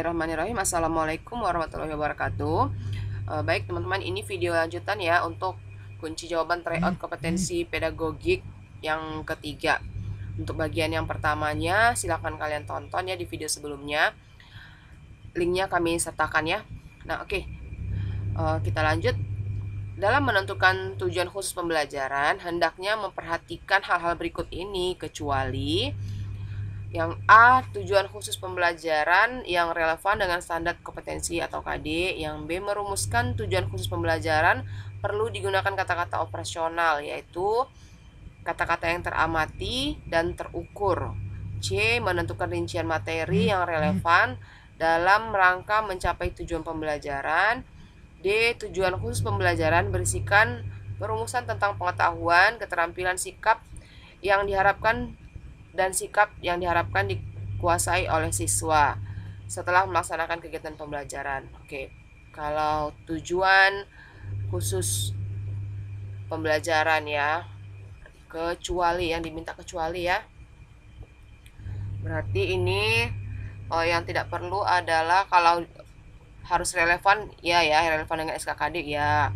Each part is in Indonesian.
Bismillahirrahmanirrahim. Assalamualaikum warahmatullahi wabarakatuh. Baik teman-teman, ini video lanjutan ya untuk kunci jawaban tryout kompetensi pedagogik yang ketiga. Untuk bagian yang pertamanya silahkan kalian tonton ya di video sebelumnya. Linknya kami sertakan ya. Nah oke, kita lanjut. Dalam menentukan tujuan khusus pembelajaran, hendaknya memperhatikan hal-hal berikut ini, kecuali yang A, tujuan khusus pembelajaran yang relevan dengan standar kompetensi atau KD. Yang B, merumuskan tujuan khusus pembelajaran perlu digunakan kata-kata operasional, yaitu kata-kata yang teramati dan terukur. C, menentukan rincian materi yang relevan dalam rangka mencapai tujuan pembelajaran. D, tujuan khusus pembelajaran berisikan perumusan tentang pengetahuan, keterampilan, sikap yang diharapkan dan sikap yang diharapkan dikuasai oleh siswa setelah melaksanakan kegiatan pembelajaran. Oke, kalau tujuan khusus pembelajaran ya, kecuali yang diminta kecuali ya. Berarti ini yang tidak perlu adalah kalau harus relevan ya, relevan dengan SKKD ya.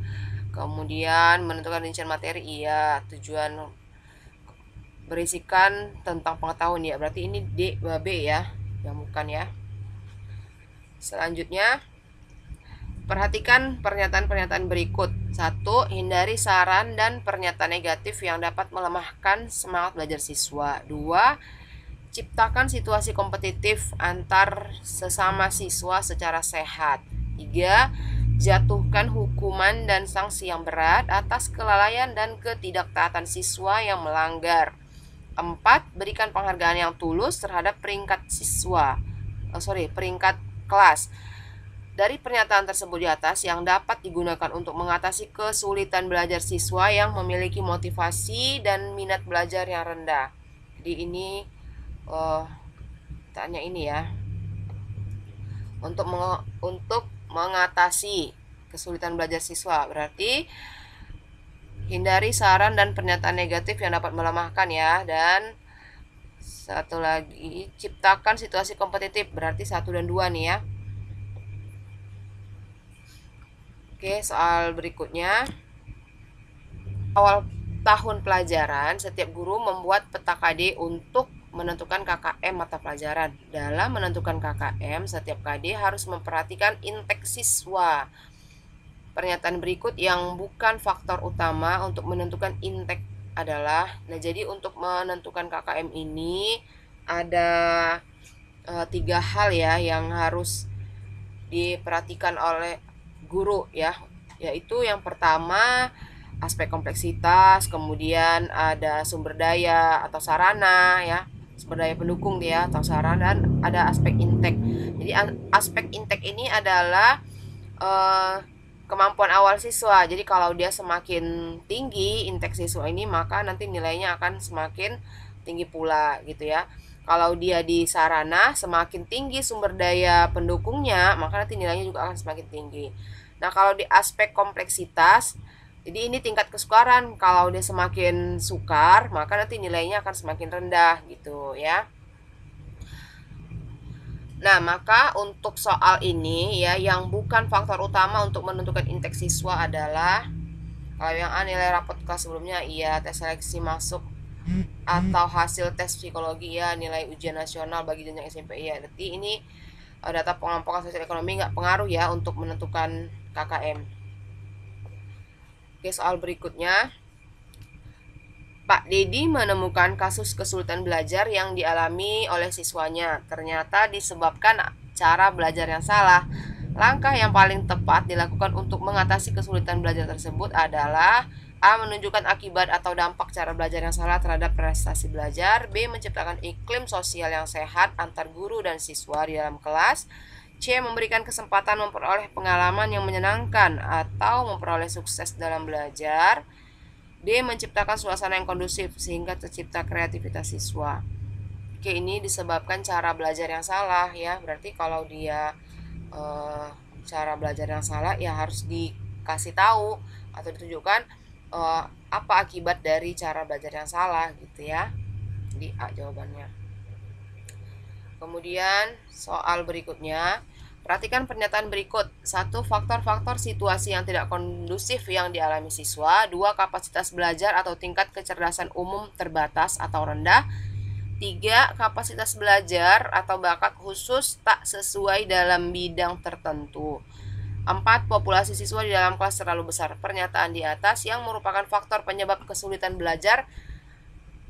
Kemudian menentukan rincian materi iya, tujuan berisikan tentang pengetahuan ya, berarti ini D B ya, yang bukan ya. Selanjutnya perhatikan pernyataan-pernyataan berikut. 1. Hindari saran dan pernyataan negatif yang dapat melemahkan semangat belajar siswa. 2. Ciptakan situasi kompetitif antar sesama siswa secara sehat. 3. Jatuhkan hukuman dan sanksi yang berat atas kelalaian dan ketidaktaatan siswa yang melanggar. 4. Berikan penghargaan yang tulus terhadap peringkat peringkat kelas. Dari pernyataan tersebut di atas yang dapat digunakan untuk mengatasi kesulitan belajar siswa yang memiliki motivasi dan minat belajar yang rendah. Jadi ini tanya ini ya, untuk mengatasi kesulitan belajar siswa, berarti hindari saran dan pernyataan negatif yang dapat melemahkan ya. Dan satu lagi, ciptakan situasi kompetitif, berarti 1 dan 2 nih ya. Oke, soal berikutnya. Awal tahun pelajaran, setiap guru membuat peta KD untuk menentukan KKM mata pelajaran. Dalam menentukan KKM, setiap KD harus memperhatikan intake siswa. Pernyataan berikut yang bukan faktor utama untuk menentukan intake adalah, jadi untuk menentukan KKM ini ada 3 hal ya yang harus diperhatikan oleh guru ya, yaitu yang pertama aspek kompleksitas, kemudian ada sumber daya atau sarana ya, sumber daya pendukung dia atau sarana, dan ada aspek intake. Jadi aspek intake ini adalah kemampuan awal siswa. Jadi kalau dia semakin tinggi intake siswa ini, maka nanti nilainya akan semakin tinggi pula gitu ya. Kalau dia di sarana, semakin tinggi sumber daya pendukungnya, maka nanti nilainya juga akan semakin tinggi. Nah, kalau di aspek kompleksitas, jadi ini tingkat kesukaran. Kalau dia semakin sukar, maka nanti nilainya akan semakin rendah gitu ya. Nah, maka untuk soal ini ya, yang bukan faktor utama untuk menentukan intake siswa adalah, kalau yang A nilai rapot kelas sebelumnya iya, tes seleksi masuk atau hasil tes psikologi ya, nilai ujian nasional bagi jenjang SMP iya. Berarti ini data pengelompokan sosial ekonomi nggak pengaruh ya untuk menentukan KKM. Oke, soal berikutnya. Pak Dedi menemukan kasus kesulitan belajar yang dialami oleh siswanya. Ternyata disebabkan cara belajar yang salah. Langkah yang paling tepat dilakukan untuk mengatasi kesulitan belajar tersebut adalah A. Menunjukkan akibat atau dampak cara belajar yang salah terhadap prestasi belajar. B. Menciptakan iklim sosial yang sehat antar guru dan siswa di dalam kelas. C. Memberikan kesempatan memperoleh pengalaman yang menyenangkan atau memperoleh sukses dalam belajar. D. Menciptakan suasana yang kondusif sehingga tercipta kreativitas siswa. Oke, ini disebabkan cara belajar yang salah ya. Berarti kalau dia cara belajar yang salah ya harus dikasih tahu atau ditunjukkan apa akibat dari cara belajar yang salah gitu ya. Jadi A jawabannya. Kemudian soal berikutnya, Perhatikan pernyataan berikut. 1. Faktor-faktor situasi yang tidak kondusif yang dialami siswa. 2. Kapasitas belajar atau tingkat kecerdasan umum terbatas atau rendah. 3. Kapasitas belajar atau bakat khusus tak sesuai dalam bidang tertentu. 4. Populasi siswa di dalam kelas terlalu besar. Pernyataan di atas yang merupakan faktor penyebab kesulitan belajar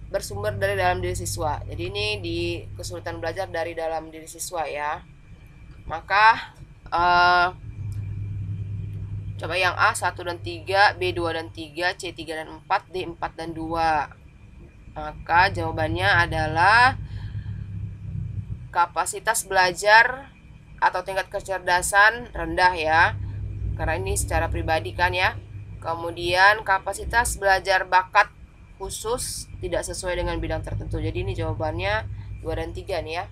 bersumber dari dalam diri siswa. Jadi ini di kesulitan belajar dari dalam diri siswa ya. Maka coba yang A 1 dan 3, B 2 dan 3, C 3 dan 4, D 4 dan 2. Maka jawabannya adalah kapasitas belajar atau tingkat kecerdasan rendah ya. Karena ini secara pribadi kan ya. Kemudian kapasitas belajar bakat khusus tidak sesuai dengan bidang tertentu. Jadi ini jawabannya 2 dan 3 nih ya.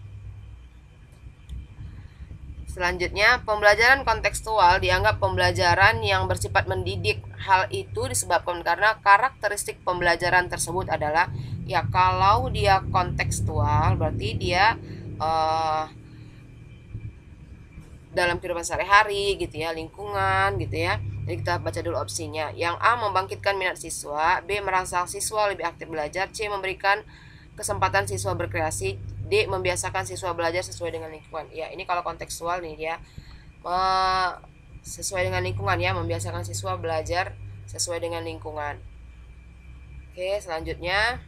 Selanjutnya, pembelajaran kontekstual dianggap pembelajaran yang bersifat mendidik. Hal itu disebabkan karena karakteristik pembelajaran tersebut adalah ya kalau dia kontekstual berarti dia dalam kehidupan sehari-hari gitu ya, lingkungan gitu ya. Jadi kita baca dulu opsinya. Yang A membangkitkan minat siswa, B merangsang siswa lebih aktif belajar, C memberikan kesempatan siswa berkreasi, D membiasakan siswa belajar sesuai dengan lingkungan. Ya, ini kalau kontekstual nih ya. Sesuai dengan lingkungan ya, membiasakan siswa belajar sesuai dengan lingkungan. Oke, selanjutnya.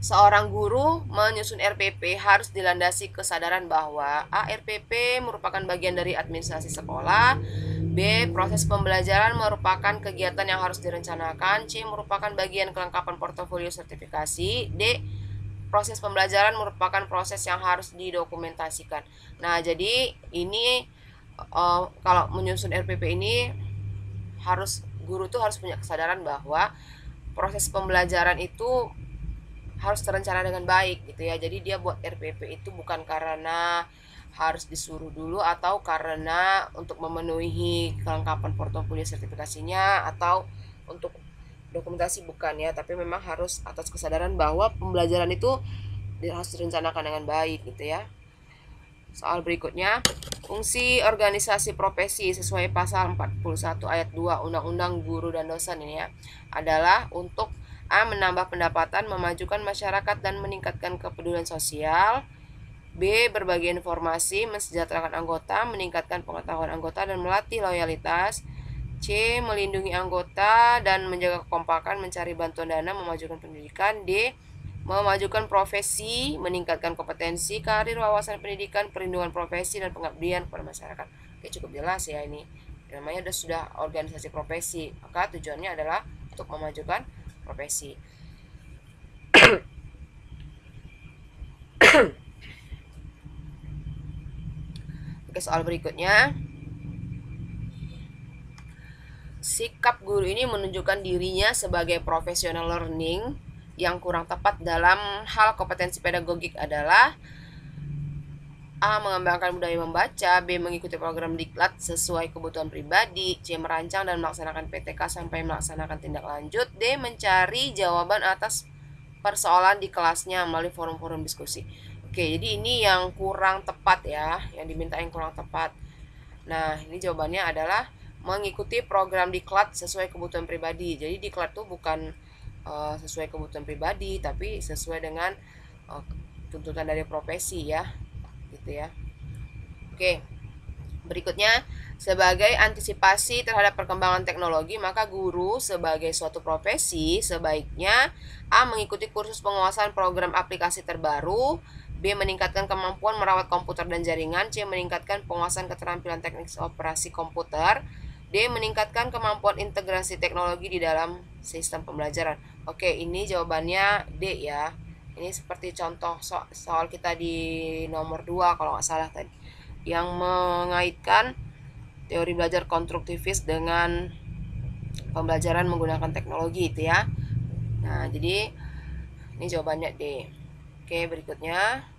Seorang guru menyusun RPP harus dilandasi kesadaran bahwa A. RPP merupakan bagian dari administrasi sekolah, B. Proses pembelajaran merupakan kegiatan yang harus direncanakan, C. Merupakan bagian kelengkapan portofolio sertifikasi, D. Proses pembelajaran merupakan proses yang harus didokumentasikan. Nah, jadi ini kalau menyusun RPP ini guru tuh harus punya kesadaran bahwa proses pembelajaran itu harus terencana dengan baik gitu ya. Jadi dia buat RPP itu bukan karena harus disuruh dulu atau karena untuk memenuhi kelengkapan portofolio sertifikasinya atau untuk dokumentasi, bukan ya, tapi memang harus atas kesadaran bahwa pembelajaran itu harus direncanakan dengan baik gitu ya. Soal berikutnya, fungsi organisasi profesi sesuai pasal 41 ayat 2 Undang-Undang Guru dan Dosen ini ya adalah untuk A. Menambah pendapatan, memajukan masyarakat dan meningkatkan kepedulian sosial. B. Berbagi informasi, mensejahterakan anggota, meningkatkan pengetahuan anggota dan melatih loyalitas. C. Melindungi anggota dan menjaga kekompakan, mencari bantuan dana, memajukan pendidikan. D. Memajukan profesi, meningkatkan kompetensi, karir, wawasan pendidikan, perlindungan profesi, dan pengabdian kepada masyarakat. Oke, cukup jelas ya ini. Namanya sudah organisasi profesi, maka tujuannya adalah untuk memajukan profesi. Oke, soal berikutnya. Sikap guru ini menunjukkan dirinya sebagai profesional learning yang kurang tepat dalam hal kompetensi pedagogik adalah A. Mengembangkan budaya membaca, B. Mengikuti program diklat sesuai kebutuhan pribadi, C. Merancang dan melaksanakan PTK sampai melaksanakan tindak lanjut, D. Mencari jawaban atas persoalan di kelasnya melalui forum-forum diskusi. Oke, jadi ini yang kurang tepat ya, yang diminta yang kurang tepat. Nah, ini jawabannya adalah mengikuti program diklat sesuai kebutuhan pribadi. Jadi diklat itu bukan sesuai kebutuhan pribadi, tapi sesuai dengan tuntutan dari profesi ya, gitu ya. Oke, berikutnya, sebagai antisipasi terhadap perkembangan teknologi, maka guru sebagai suatu profesi sebaiknya A. Mengikuti kursus penguasaan program aplikasi terbaru, B. Meningkatkan kemampuan merawat komputer dan jaringan, C. Meningkatkan penguasaan keterampilan teknik operasi komputer, D. Meningkatkan kemampuan integrasi teknologi di dalam sistem pembelajaran. Oke, ini jawabannya D ya. Ini seperti contoh soal kita di nomor 2 kalau nggak salah tadi, yang mengaitkan teori belajar konstruktivis dengan pembelajaran menggunakan teknologi itu ya. Nah, jadi ini jawabannya D. Oke, berikutnya.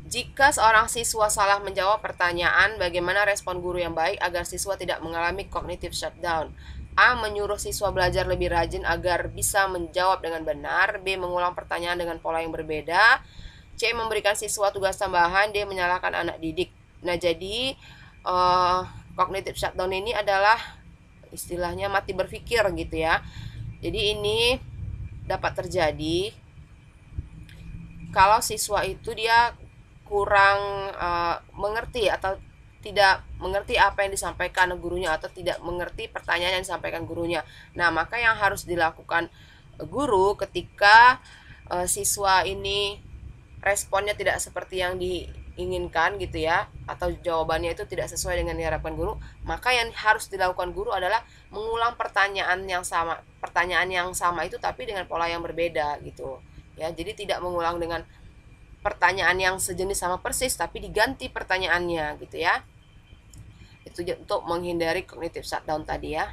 Jika seorang siswa salah menjawab pertanyaan, bagaimana respon guru yang baik agar siswa tidak mengalami cognitive shutdown? A. Menyuruh siswa belajar lebih rajin agar bisa menjawab dengan benar. B. Mengulang pertanyaan dengan pola yang berbeda. C. Memberikan siswa tugas tambahan. D. Menyalahkan anak didik. Nah, jadi cognitive shutdown ini adalah istilahnya mati berpikir gitu ya. Jadi ini dapat terjadi kalau siswa itu dia kurang mengerti atau tidak mengerti apa yang disampaikan gurunya atau tidak mengerti pertanyaan yang disampaikan gurunya. Nah, maka yang harus dilakukan guru ketika siswa ini responnya tidak seperti yang diinginkan gitu ya, atau jawabannya itu tidak sesuai dengan diharapkan guru, maka yang harus dilakukan guru adalah mengulang pertanyaan yang sama itu tapi dengan pola yang berbeda gitu ya. Jadi tidak mengulang dengan pertanyaan yang sejenis sama persis tapi diganti pertanyaannya gitu ya. Itu untuk menghindari cognitive shutdown tadi ya.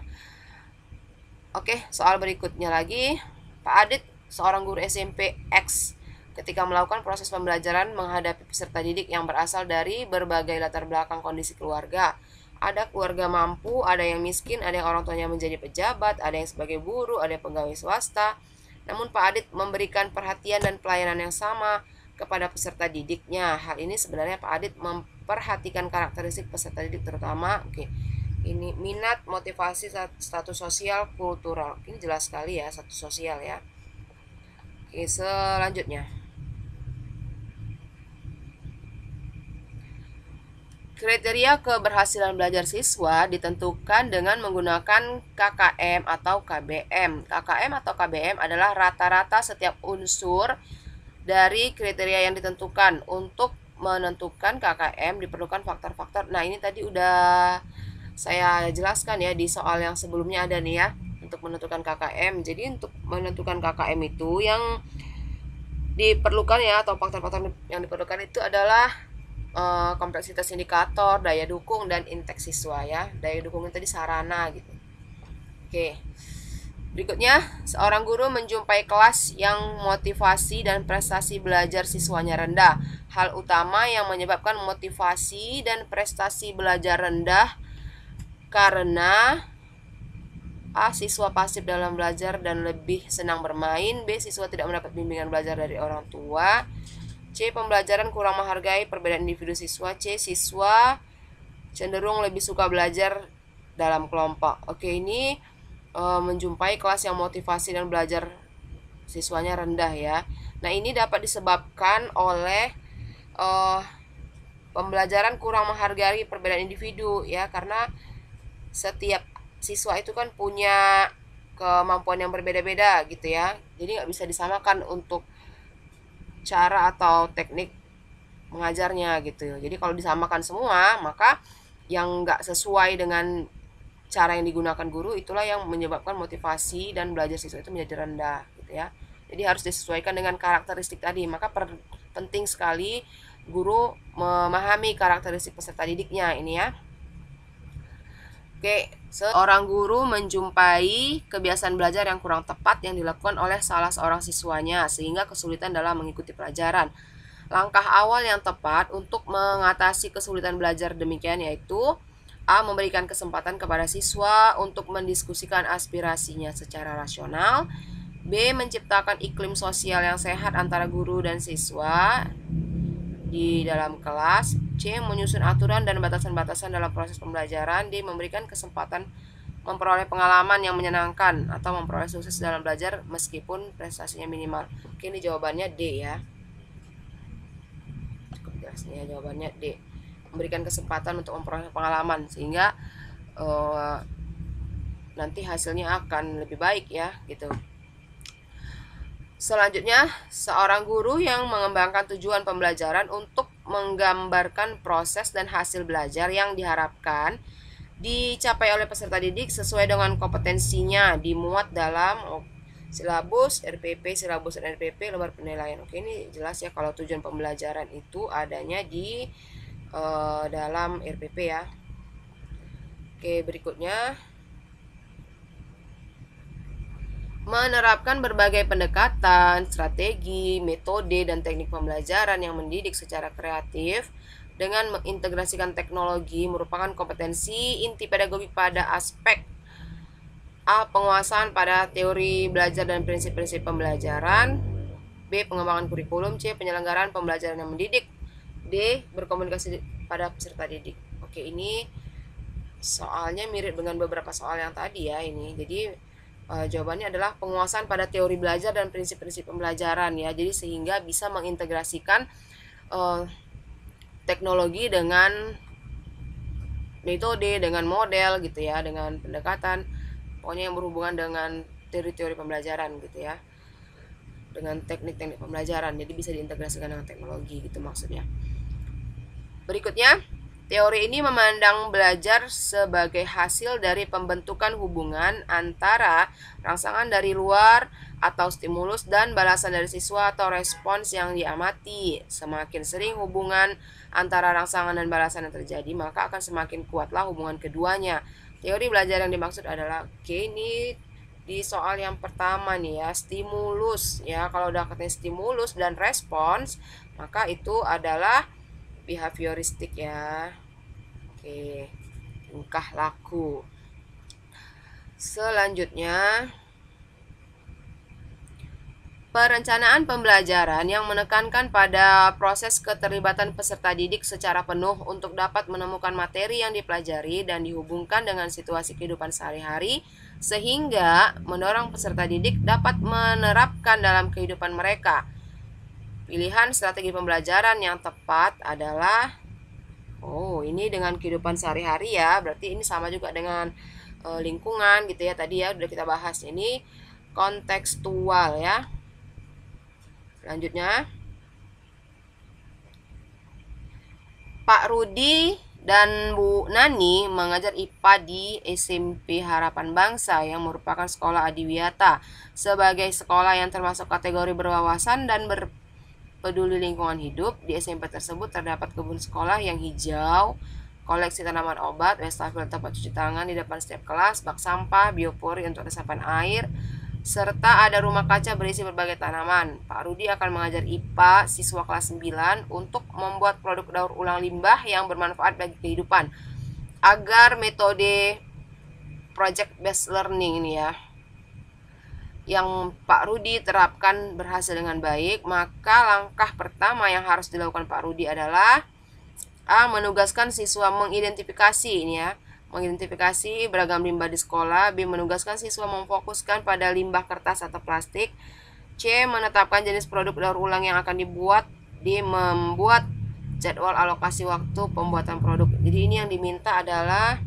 Oke, soal berikutnya lagi. Pak Adit, seorang guru SMP X, ketika melakukan proses pembelajaran menghadapi peserta didik yang berasal dari berbagai latar belakang kondisi keluarga. Ada keluarga mampu, ada yang miskin, ada yang orang tuanya menjadi pejabat, ada yang sebagai buruh, ada yang pegawai swasta. Namun Pak Adit memberikan perhatian dan pelayanan yang sama kepada peserta didiknya. Hal ini sebenarnya Pak Adit memperhatikan karakteristik peserta didik terutama ini minat, motivasi, status sosial, kultural. Ini jelas sekali ya, status sosial ya. Oke, selanjutnya. Kriteria keberhasilan belajar siswa ditentukan dengan menggunakan KKM atau KBM. KKM atau KBM adalah rata-rata setiap unsur dari kriteria yang ditentukan. Untuk menentukan KKM diperlukan faktor-faktor. Nah, ini tadi udah saya jelaskan ya di soal yang sebelumnya ada nih ya, untuk menentukan KKM. Jadi untuk menentukan KKM itu yang diperlukan ya, atau faktor-faktor yang diperlukan itu adalah kompleksitas indikator, daya dukung, dan inteks siswa ya. Daya dukung tadi sarana gitu. Oke. Berikutnya, seorang guru menjumpai kelas yang motivasi dan prestasi belajar siswanya rendah. Hal utama yang menyebabkan motivasi dan prestasi belajar rendah karena A. Siswa pasif dalam belajar dan lebih senang bermain. B. Siswa tidak mendapat bimbingan belajar dari orang tua. C. Pembelajaran kurang menghargai perbedaan individu siswa. C. Siswa cenderung lebih suka belajar dalam kelompok. Oke, ini menjumpai kelas yang motivasi dan belajar siswanya rendah ya. Nah, ini dapat disebabkan oleh pembelajaran kurang menghargai perbedaan individu ya, karena setiap siswa itu kan punya kemampuan yang berbeda-beda gitu ya. Jadi nggak bisa disamakan untuk cara atau teknik mengajarnya gitu. Jadi kalau disamakan semua, maka yang nggak sesuai dengan cara yang digunakan guru itulah yang menyebabkan motivasi dan belajar siswa itu menjadi rendah gitu ya. Jadi harus disesuaikan dengan karakteristik tadi. Maka penting sekali guru memahami karakteristik peserta didiknya ini ya. Oke, seorang guru menjumpai kebiasaan belajar yang kurang tepat yang dilakukan oleh salah seorang siswanya sehingga kesulitan dalam mengikuti pelajaran. Langkah awal yang tepat untuk mengatasi kesulitan belajar demikian yaitu A. Memberikan kesempatan kepada siswa untuk mendiskusikan aspirasinya secara rasional. B. Menciptakan iklim sosial yang sehat antara guru dan siswa di dalam kelas. C. Menyusun aturan dan batasan-batasan dalam proses pembelajaran. D. Memberikan kesempatan memperoleh pengalaman yang menyenangkan atau memperoleh sukses dalam belajar meskipun prestasinya minimal. Oke, ini jawabannya D ya. Cukup jelas nih ya, jawabannya D. Memberikan kesempatan untuk memperoleh pengalaman sehingga nanti hasilnya akan lebih baik ya gitu. Selanjutnya, seorang guru yang mengembangkan tujuan pembelajaran untuk menggambarkan proses dan hasil belajar yang diharapkan dicapai oleh peserta didik sesuai dengan kompetensinya dimuat dalam silabus, RPP, silabus dan RPP, lembar penilaian. Oke, ini jelas ya kalau tujuan pembelajaran itu adanya di dalam RPP ya. Oke, berikutnya menerapkan berbagai pendekatan, strategi, metode, dan teknik pembelajaran yang mendidik secara kreatif dengan mengintegrasikan teknologi merupakan kompetensi inti pedagogi pada aspek A. Penguasaan pada teori belajar dan prinsip-prinsip pembelajaran. B. B. Pengembangan kurikulum. C. Penyelenggaraan pembelajaran yang mendidik. D. Berkomunikasi pada peserta didik. Oke, ini soalnya mirip dengan beberapa soal yang tadi ya ini. Jadi jawabannya adalah penguasaan pada teori belajar dan prinsip-prinsip pembelajaran ya. Jadi sehingga bisa mengintegrasikan teknologi dengan metode, dengan model gitu ya, dengan pendekatan, pokoknya yang berhubungan dengan teori-teori pembelajaran gitu ya, dengan teknik-teknik pembelajaran. Jadi bisa diintegrasikan dengan teknologi gitu maksudnya. Berikutnya, teori ini memandang belajar sebagai hasil dari pembentukan hubungan antara rangsangan dari luar atau stimulus dan balasan dari siswa atau respons yang diamati. Semakin sering hubungan antara rangsangan dan balasan yang terjadi, maka akan semakin kuatlah hubungan keduanya. Teori belajar yang dimaksud adalah, oke, ini di soal yang pertama nih ya, stimulus ya. Kalau udah katanya stimulus dan respons, maka itu adalah behavioristik ya. Oke, tingkah laku. Selanjutnya, perencanaan pembelajaran yang menekankan pada proses keterlibatan peserta didik secara penuh untuk dapat menemukan materi yang dipelajari dan dihubungkan dengan situasi kehidupan sehari-hari sehingga mendorong peserta didik dapat menerapkan dalam kehidupan mereka. Pilihan strategi pembelajaran yang tepat adalah, ini dengan kehidupan sehari-hari ya, berarti ini sama juga dengan lingkungan gitu ya, tadi ya udah kita bahas. Ini kontekstual ya. Selanjutnya, Pak Rudi dan Bu Nani mengajar IPA di SMP Harapan Bangsa yang merupakan sekolah adiwiyata. Sebagai sekolah yang termasuk kategori berwawasan dan peduli lingkungan hidup, di SMP tersebut terdapat kebun sekolah yang hijau, koleksi tanaman obat, wastafel tempat cuci tangan di depan setiap kelas, bak sampah, biopori untuk resapan air, serta ada rumah kaca berisi berbagai tanaman. Pak Rudi akan mengajar IPA siswa kelas 9 untuk membuat produk daur ulang limbah yang bermanfaat bagi kehidupan. Agar metode project based learning ini ya, yang Pak Rudi terapkan berhasil dengan baik, maka langkah pertama yang harus dilakukan Pak Rudi adalah A. Menugaskan siswa mengidentifikasi ini ya, mengidentifikasi beragam limbah di sekolah. B. Menugaskan siswa memfokuskan pada limbah kertas atau plastik. C. Menetapkan jenis produk daur ulang yang akan dibuat. D. Membuat jadwal alokasi waktu pembuatan produk. Jadi ini yang diminta adalah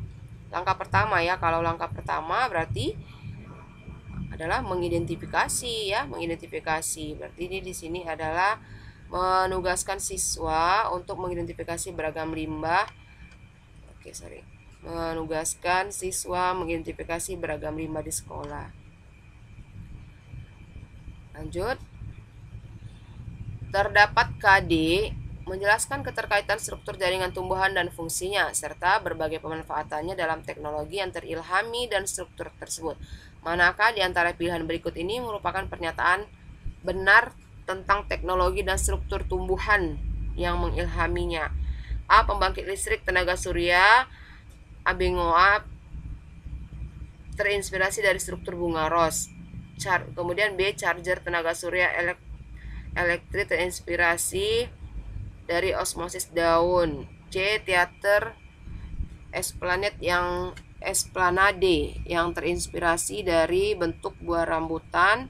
langkah pertama ya. Kalau langkah pertama berarti adalah mengidentifikasi ya, mengidentifikasi. Berarti ini di sini adalah menugaskan siswa untuk mengidentifikasi beragam limbah. Menugaskan siswa mengidentifikasi beragam limbah di sekolah. Lanjut. Terdapat KD menjelaskan keterkaitan struktur jaringan tumbuhan dan fungsinya, serta berbagai pemanfaatannya dalam teknologi yang terilhami dan struktur tersebut. Manakah di antara pilihan berikut ini merupakan pernyataan benar tentang teknologi dan struktur tumbuhan yang mengilhaminya? A. Pembangkit listrik tenaga surya Abengoa terinspirasi dari struktur bunga ros. Kemudian B. Charger tenaga surya elektrik terinspirasi dari osmosis daun. C. Teater Esplanade yang terinspirasi dari bentuk buah rambutan.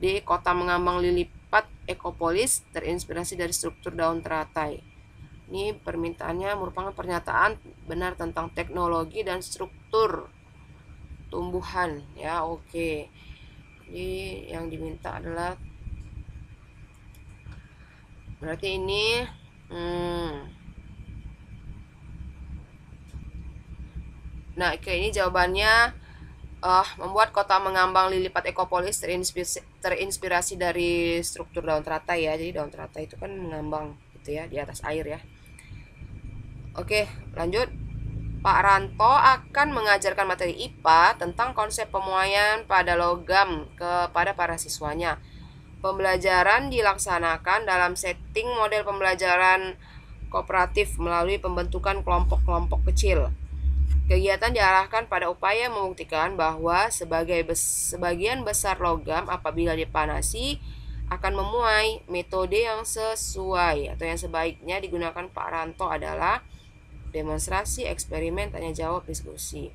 D. Kota mengambang lilipat Ekopolis terinspirasi dari struktur daun teratai. Ini permintaannya merupakan pernyataan benar tentang teknologi dan struktur tumbuhan ya. Oke. Jadi yang diminta adalah berarti ini nah, ini jawabannya membuat kota mengambang lilipat Ekopolis terinspirasi dari struktur daun teratai ya. Jadi daun teratai itu kan mengambang gitu ya di atas air ya. Oke, lanjut. Pak Ranto akan mengajarkan materi IPA tentang konsep pemuaian pada logam kepada para siswanya. Pembelajaran dilaksanakan dalam setting model pembelajaran kooperatif melalui pembentukan kelompok-kelompok kecil. Kegiatan diarahkan pada upaya membuktikan bahwa sebagian besar logam apabila dipanasi akan memuai metode yang sesuai atau yang sebaiknya digunakan Pak Ranto adalah demonstrasi, eksperimen, tanya jawab, diskusi.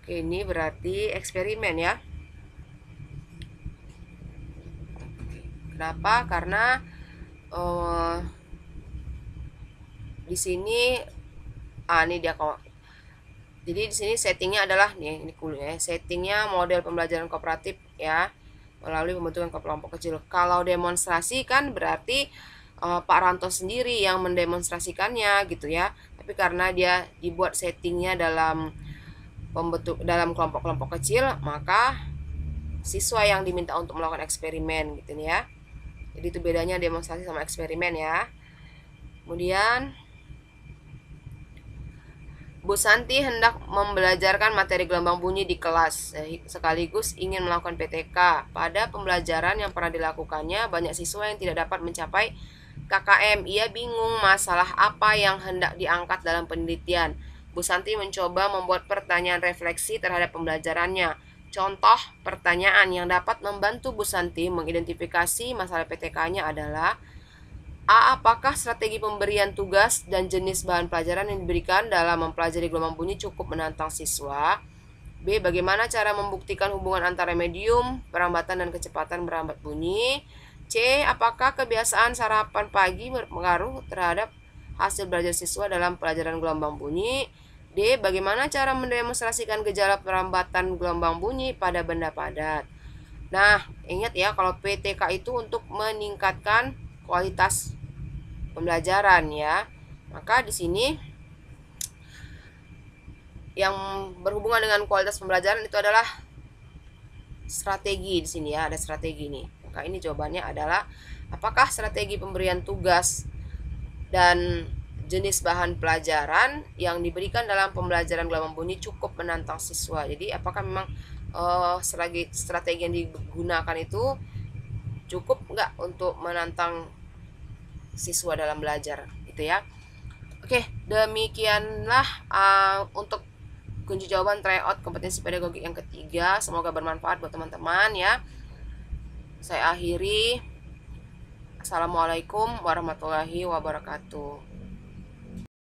Oke, ini berarti eksperimen ya. Kenapa? Karena di sini ini dia kok. Jadi di sini settingnya adalah nih, ini dulu ya. Settingnya model pembelajaran kooperatif ya, melalui pembentukan kelompok kecil. Kalau demonstrasi kan berarti Pak Ranto sendiri yang mendemonstrasikannya gitu ya. Tapi karena dia dibuat settingnya dalam kelompok-kelompok kecil, maka siswa yang diminta untuk melakukan eksperimen gitu ya. Jadi itu bedanya demonstrasi sama eksperimen ya. Kemudian Bu Santi hendak membelajarkan materi gelombang bunyi di kelas, sekaligus ingin melakukan PTK. Pada pembelajaran yang pernah dilakukannya, banyak siswa yang tidak dapat mencapai KKM. Ia bingung masalah apa yang hendak diangkat dalam penelitian. Bu Santi mencoba membuat pertanyaan refleksi terhadap pembelajarannya. Contoh pertanyaan yang dapat membantu Bu Santi mengidentifikasi masalah PTK-nya adalah: A. Apakah strategi pemberian tugas dan jenis bahan pelajaran yang diberikan dalam mempelajari gelombang bunyi cukup menantang siswa? B. Bagaimana cara membuktikan hubungan antara medium, perambatan, dan kecepatan merambat bunyi? C. Apakah kebiasaan sarapan pagi berpengaruh terhadap hasil belajar siswa dalam pelajaran gelombang bunyi? D. Bagaimana cara mendemonstrasikan gejala perambatan gelombang bunyi pada benda padat? Nah, ingat ya, kalau PTK itu untuk meningkatkan kualitas pembelajaran ya. Maka di sini yang berhubungan dengan kualitas pembelajaran itu adalah strategi. Di sini ya, ada strategi nih. Maka ini jawabannya adalah apakah strategi pemberian tugas dan jenis bahan pelajaran yang diberikan dalam pembelajaran gelombang bunyi cukup menantang siswa. Jadi apakah memang strategi yang digunakan itu cukup enggak untuk menantang siswa dalam belajar gitu ya. Oke, demikianlah untuk kunci jawaban tryout kompetensi pedagogik yang ketiga. Semoga bermanfaat buat teman-teman ya. Saya akhiri. Assalamualaikum warahmatullahi wabarakatuh.